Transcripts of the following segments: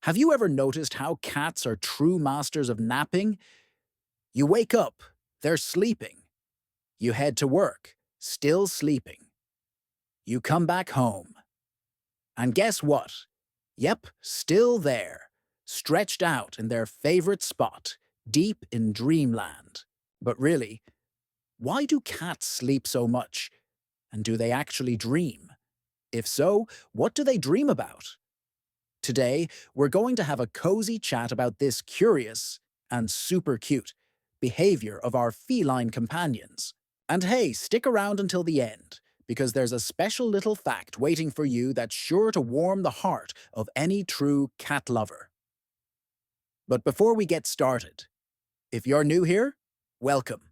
Have you ever noticed how cats are true masters of napping? You wake up, they're sleeping. You head to work, still sleeping. You come back home. And guess what? Yep, still there, stretched out in their favorite spot, deep in dreamland. But really, why do cats sleep so much? And do they actually dream? If so, what do they dream about? Today, we're going to have a cozy chat about this curious and super cute behavior of our feline companions. And hey, stick around until the end, because there's a special little fact waiting for you that's sure to warm the heart of any true cat lover. But before we get started, if you're new here, welcome.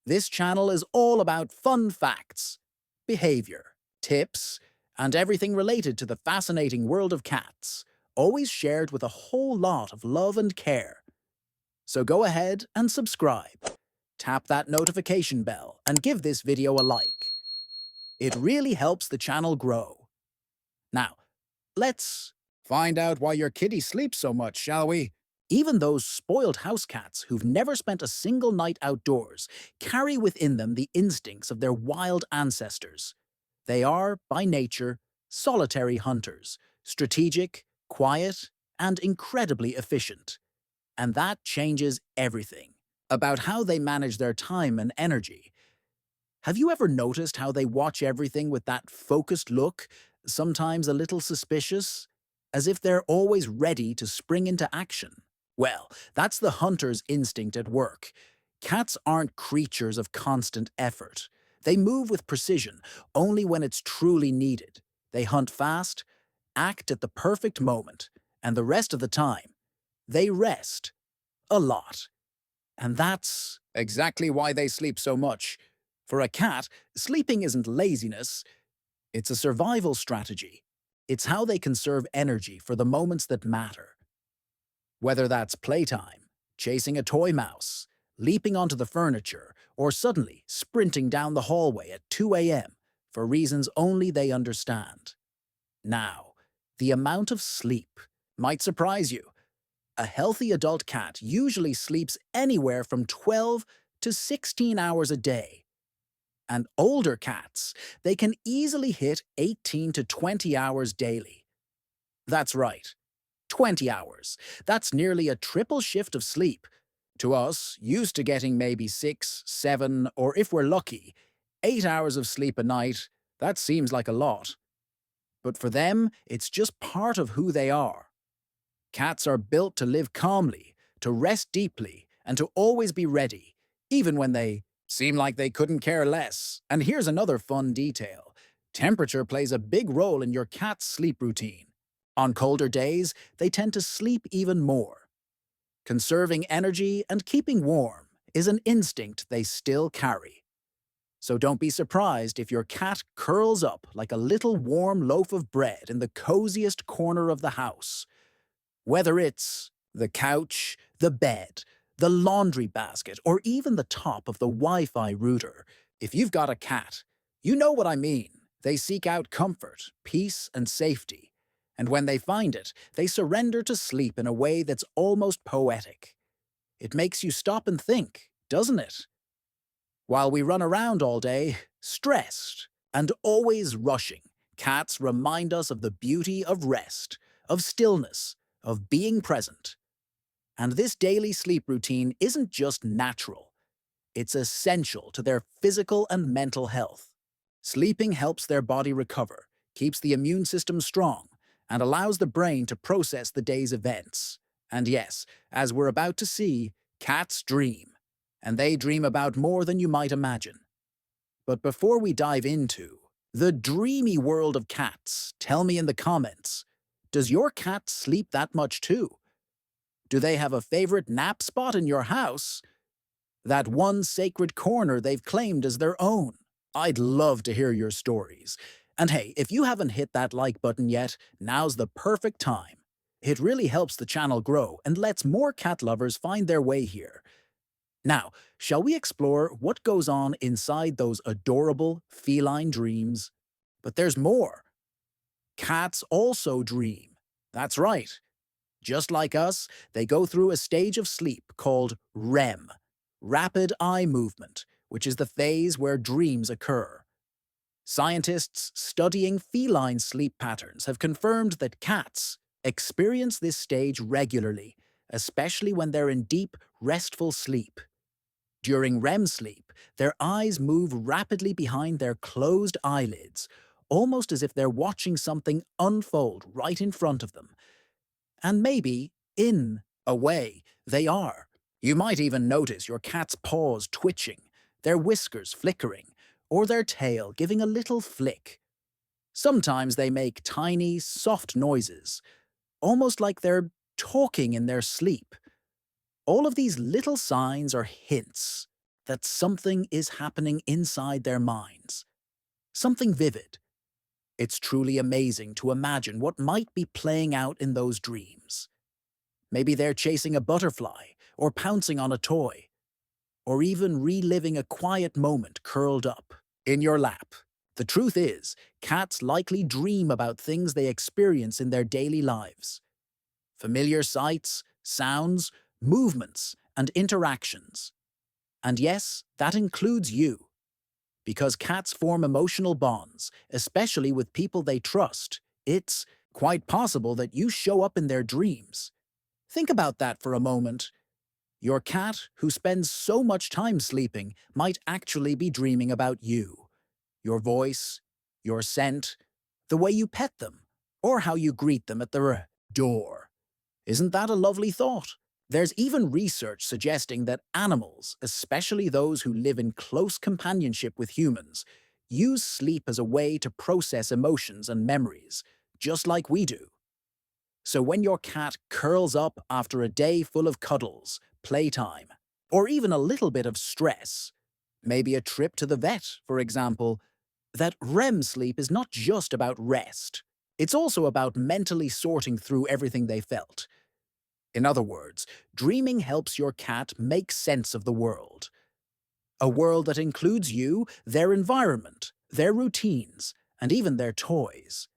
This channel is all about fun facts, behavior, tips, and everything related to the fascinating world of cats, always shared with a whole lot of love and care. So go ahead and subscribe. Tap that notification bell and give this video a like. It really helps the channel grow. Now, let's find out why your kitty sleeps so much, shall we? Even those spoiled house cats who've never spent a single night outdoors carry within them the instincts of their wild ancestors. They are, by nature, solitary hunters, strategic, quiet, and incredibly efficient. And that changes everything about how they manage their time and energy. Have you ever noticed how they watch everything with that focused look, sometimes a little suspicious, as if they're always ready to spring into action? Well, that's the hunter's instinct at work. Cats aren't creatures of constant effort. They move with precision only when it's truly needed. They hunt fast, act at the perfect moment, and the rest of the time, they rest. A lot. And that's exactly why they sleep so much. For a cat, sleeping isn't laziness, it's a survival strategy. It's how they conserve energy for the moments that matter. Whether that's playtime, chasing a toy mouse, leaping onto the furniture, or suddenly sprinting down the hallway at 2 a.m. for reasons only they understand. Now, the amount of sleep might surprise you. A healthy adult cat usually sleeps anywhere from 12 to 16 hours a day. And older cats, they can easily hit 18 to 20 hours daily. That's right, 20 hours. That's nearly a triple shift of sleep. To us, used to getting maybe 6, 7, or if we're lucky, 8 hours of sleep a night, that seems like a lot. But for them, it's just part of who they are. Cats are built to live calmly, to rest deeply, and to always be ready, even when they seem like they couldn't care less. And here's another fun detail. Temperature plays a big role in your cat's sleep routine. On colder days, they tend to sleep even more. Conserving energy and keeping warm is an instinct they still carry. So don't be surprised if your cat curls up like a little warm loaf of bread in the coziest corner of the house. Whether it's the couch, the bed, the laundry basket, or even the top of the Wi-Fi router, if you've got a cat, you know what I mean. They seek out comfort, peace, and safety. And when they find it, they surrender to sleep in a way that's almost poetic. It makes you stop and think, doesn't it? While we run around all day, stressed and always rushing, cats remind us of the beauty of rest, of stillness, of being present. And this daily sleep routine isn't just natural, it's essential to their physical and mental health. Sleeping helps their body recover, keeps the immune system strong, and allows the brain to process the day's events. And yes, as we're about to see, cats dream. And they dream about more than you might imagine. But before we dive into the dreamy world of cats, tell me in the comments, does your cat sleep that much too? Do they have a favorite nap spot in your house? That one sacred corner they've claimed as their own? I'd love to hear your stories. And hey, if you haven't hit that like button yet, now's the perfect time. It really helps the channel grow and lets more cat lovers find their way here. Now, shall we explore what goes on inside those adorable feline dreams? But there's more. Cats also dream. That's right. Just like us, they go through a stage of sleep called REM, rapid eye movement, which is the phase where dreams occur. Scientists studying feline sleep patterns have confirmed that cats experience this stage regularly, especially when they're in deep, restful sleep. During REM sleep, their eyes move rapidly behind their closed eyelids, almost as if they're watching something unfold right in front of them. And maybe, in a way, they are. You might even notice your cat's paws twitching, their whiskers flickering, or their tail giving a little flick. Sometimes they make tiny, soft noises, almost like they're talking in their sleep. All of these little signs are hints that something is happening inside their minds, something vivid. It's truly amazing to imagine what might be playing out in those dreams. Maybe they're chasing a butterfly, or pouncing on a toy, or even reliving a quiet moment curled up in your lap. The truth is, cats likely dream about things they experience in their daily lives. Familiar sights, sounds, movements, and interactions. And yes, that includes you. Because cats form emotional bonds, especially with people they trust, it's quite possible that you show up in their dreams. Think about that for a moment. Your cat, who spends so much time sleeping, might actually be dreaming about you. Your voice, your scent, the way you pet them, or how you greet them at the door. Isn't that a lovely thought? There's even research suggesting that animals, especially those who live in close companionship with humans, use sleep as a way to process emotions and memories, just like we do. So when your cat curls up after a day full of cuddles, playtime, or even a little bit of stress, maybe a trip to the vet, for example, that REM sleep is not just about rest. It's also about mentally sorting through everything they felt. In other words, dreaming helps your cat make sense of the world. A world that includes you, their environment, their routines, and even their toys.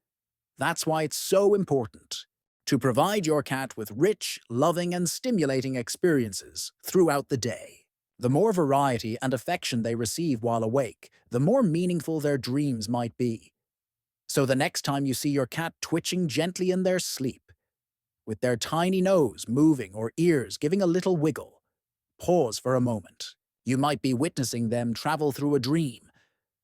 That's why it's so important to provide your cat with rich, loving, and stimulating experiences throughout the day. The more variety and affection they receive while awake, the more meaningful their dreams might be. So the next time you see your cat twitching gently in their sleep, with their tiny nose moving or ears giving a little wiggle, pause for a moment. You might be witnessing them travel through a dream,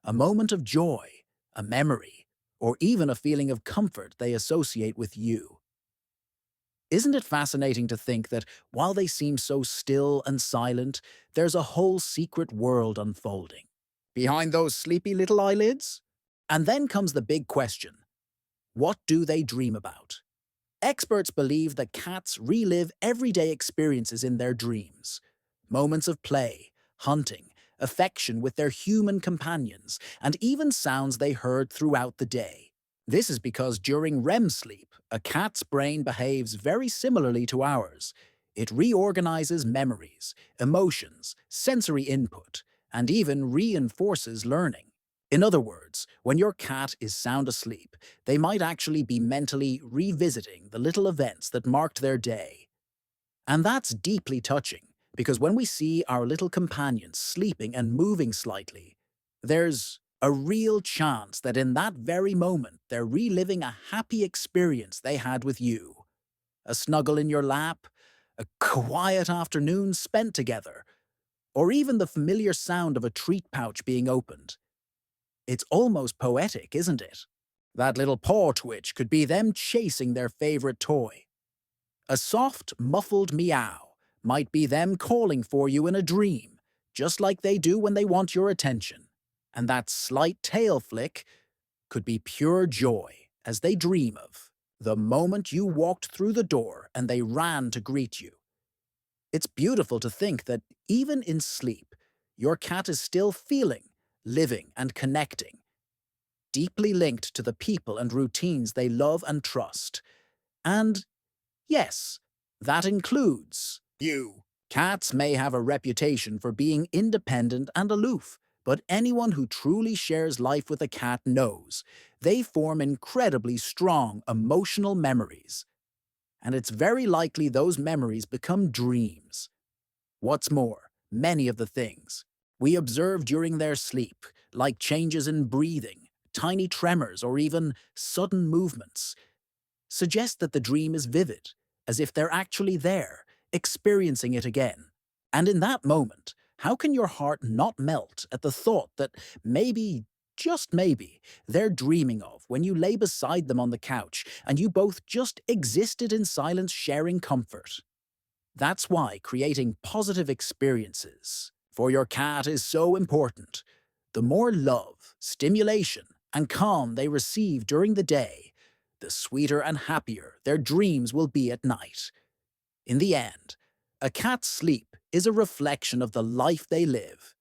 a moment of joy, a memory, or even a feeling of comfort they associate with you. Isn't it fascinating to think that while they seem so still and silent, there's a whole secret world unfolding behind those sleepy little eyelids? And then comes the big question. What do they dream about? Experts believe that cats relive everyday experiences in their dreams. Moments of play, hunting, affection with their human companions, and even sounds they heard throughout the day. This is because during REM sleep, a cat's brain behaves very similarly to ours. It reorganizes memories, emotions, sensory input, and even reinforces learning. In other words, when your cat is sound asleep, they might actually be mentally revisiting the little events that marked their day. And that's deeply touching, because when we see our little companions sleeping and moving slightly, there's a real chance that in that very moment they're reliving a happy experience they had with you. A snuggle in your lap, a quiet afternoon spent together, or even the familiar sound of a treat pouch being opened. It's almost poetic, isn't it? That little paw twitch could be them chasing their favorite toy. A soft, muffled meow might be them calling for you in a dream, just like they do when they want your attention. And that slight tail flick could be pure joy as they dream of the moment you walked through the door and they ran to greet you. It's beautiful to think that even in sleep, your cat is still feeling, living, and connecting, deeply linked to the people and routines they love and trust. And yes, that includes you. Cats may have a reputation for being independent and aloof, but anyone who truly shares life with a cat knows they form incredibly strong emotional memories. and it's very likely those memories become dreams. What's more, many of the things we observe during their sleep, like changes in breathing, tiny tremors, or even sudden movements, suggest that the dream is vivid, as if they're actually there, experiencing it again. And in that moment, how can your heart not melt at the thought that maybe, just maybe, they're dreaming of when you lay beside them on the couch and you both just existed in silence sharing comfort? That's why creating positive experiences for your cat is so important. The more love, stimulation, and calm they receive during the day, the sweeter and happier their dreams will be at night. In the end, a cat's sleep is a reflection of the life they live.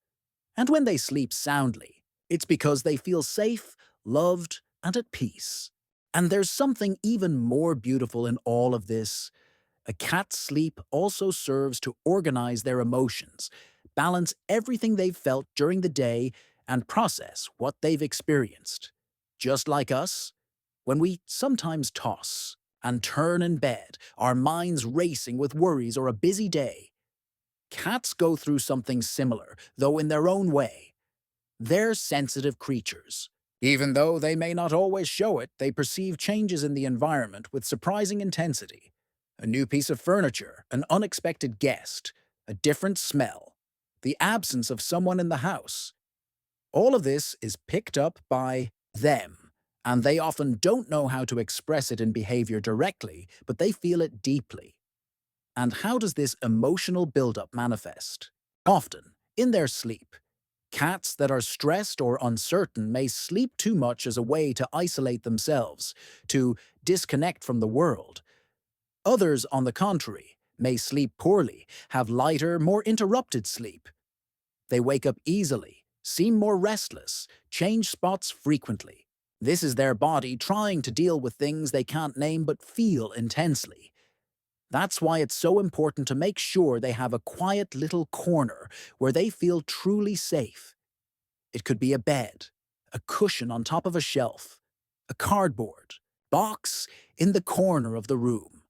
And when they sleep soundly, it's because they feel safe, loved, and at peace. And there's something even more beautiful in all of this. A cat's sleep also serves to organize their emotions, balance everything they've felt during the day, and process what they've experienced. Just like us, when we sometimes toss and turn in bed, our minds racing with worries or a busy day, cats go through something similar, though in their own way. They're sensitive creatures. Even though they may not always show it, they perceive changes in the environment with surprising intensity. A new piece of furniture, an unexpected guest, a different smell, the absence of someone in the house. All of this is picked up by them, and they often don't know how to express it in behavior directly, but they feel it deeply. And how does this emotional buildup manifest? Often, in their sleep. Cats that are stressed or uncertain may sleep too much as a way to isolate themselves, to disconnect from the world. Others, on the contrary, may sleep poorly, have lighter, more interrupted sleep. They wake up easily, seem more restless, change spots frequently. This is their body trying to deal with things they can't name but feel intensely. That's why it's so important to make sure they have a quiet little corner where they feel truly safe. It could be a bed, a cushion on top of a shelf, a cardboard box in the corner of the room.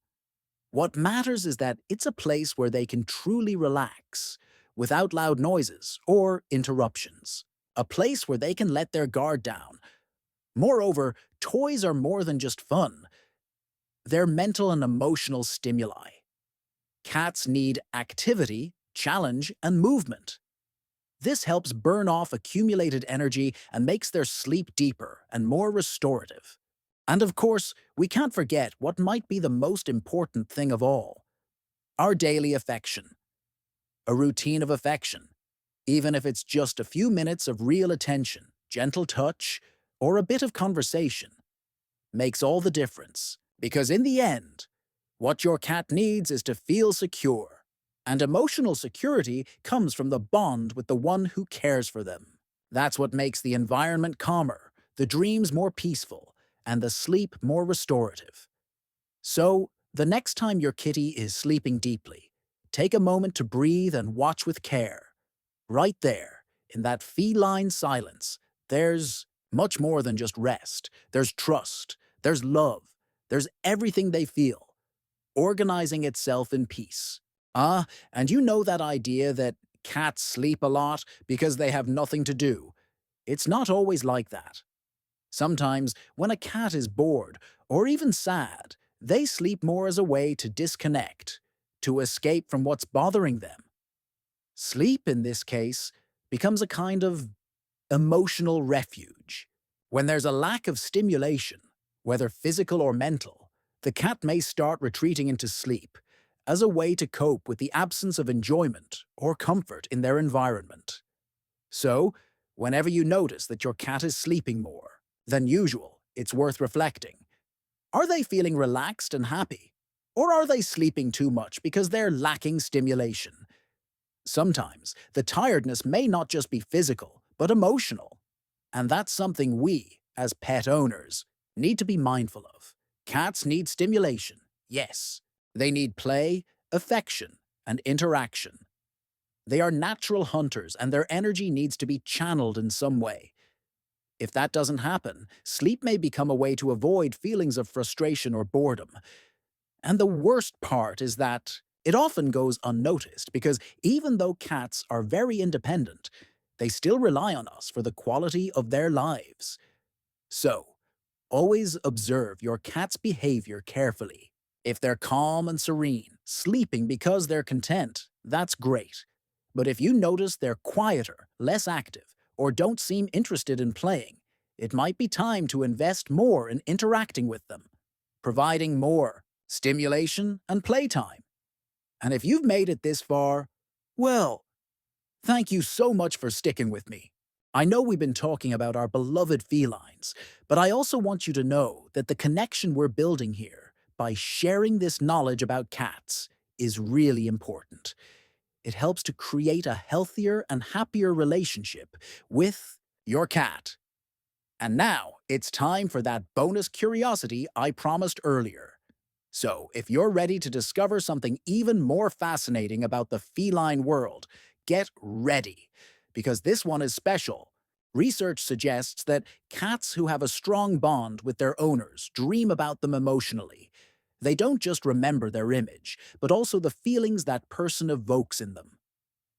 What matters is that it's a place where they can truly relax, without loud noises or interruptions. A place where they can let their guard down. Moreover, toys are more than just fun. They're mental and emotional stimuli. Cats need activity, challenge, and movement. This helps burn off accumulated energy and makes their sleep deeper and more restorative. And of course, we can't forget what might be the most important thing of all: our daily affection. A routine of affection, even if it's just a few minutes of real attention, gentle touch, or a bit of conversation, makes all the difference. Because in the end, what your cat needs is to feel secure. And emotional security comes from the bond with the one who cares for them. That's what makes the environment calmer, the dreams more peaceful, and the sleep more restorative. So, the next time your kitty is sleeping deeply, take a moment to breathe and watch with care. Right there, in that feline silence, there's much more than just rest. There's trust, there's love, there's everything they feel, organizing itself in peace. And you know that idea that cats sleep a lot because they have nothing to do? It's not always like that. Sometimes, when a cat is bored or even sad, they sleep more as a way to disconnect, to escape from what's bothering them. Sleep, in this case, becomes a kind of emotional refuge. When there's a lack of stimulation, whether physical or mental, the cat may start retreating into sleep as a way to cope with the absence of enjoyment or comfort in their environment. So, whenever you notice that your cat is sleeping more than usual, it's worth reflecting. Are they feeling relaxed and happy? Or are they sleeping too much because they're lacking stimulation? Sometimes, the tiredness may not just be physical, but emotional. And that's something we, as pet owners, need to be mindful of. Cats need stimulation, yes. They need play, affection, and interaction. They are natural hunters, and their energy needs to be channeled in some way. If that doesn't happen, sleep may become a way to avoid feelings of frustration or boredom. And the worst part is that it often goes unnoticed because even though cats are very independent, they still rely on us for the quality of their lives. So, always observe your cat's behavior carefully. If they're calm and serene, sleeping because they're content, that's great. But if you notice they're quieter, less active, or don't seem interested in playing, it might be time to invest more in interacting with them, providing more stimulation and playtime. And if you've made it this far, well, thank you so much for sticking with me. I know we've been talking about our beloved felines, but I also want you to know that the connection we're building here by sharing this knowledge about cats is really important. It helps to create a healthier and happier relationship with your cat. And now it's time for that bonus curiosity I promised earlier. So, if you're ready to discover something even more fascinating about the feline world, get ready, because this one is special. Research suggests that cats who have a strong bond with their owners dream about them emotionally. They don't just remember their image, but also the feelings that person evokes in them.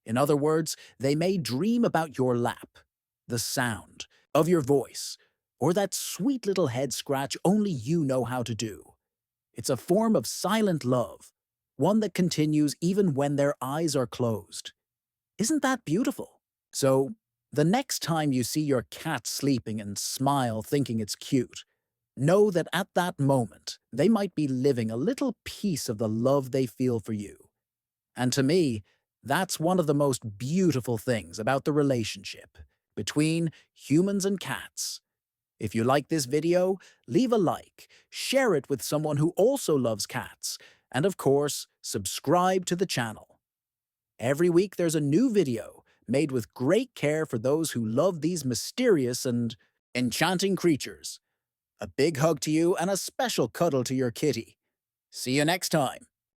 In other words, they may dream about your lap, the sound of your voice, or that sweet little head scratch only you know how to do. It's a form of silent love, one that continues even when their eyes are closed. Isn't that beautiful? So, the next time you see your cat sleeping and smile thinking it's cute, know that at that moment, they might be living a little piece of the love they feel for you. And to me, that's one of the most beautiful things about the relationship between humans and cats. If you like this video, leave a like, share it with someone who also loves cats, and of course, subscribe to the channel. Every week there's a new video made with great care for those who love these mysterious and enchanting creatures. A big hug to you and a special cuddle to your kitty. See you next time.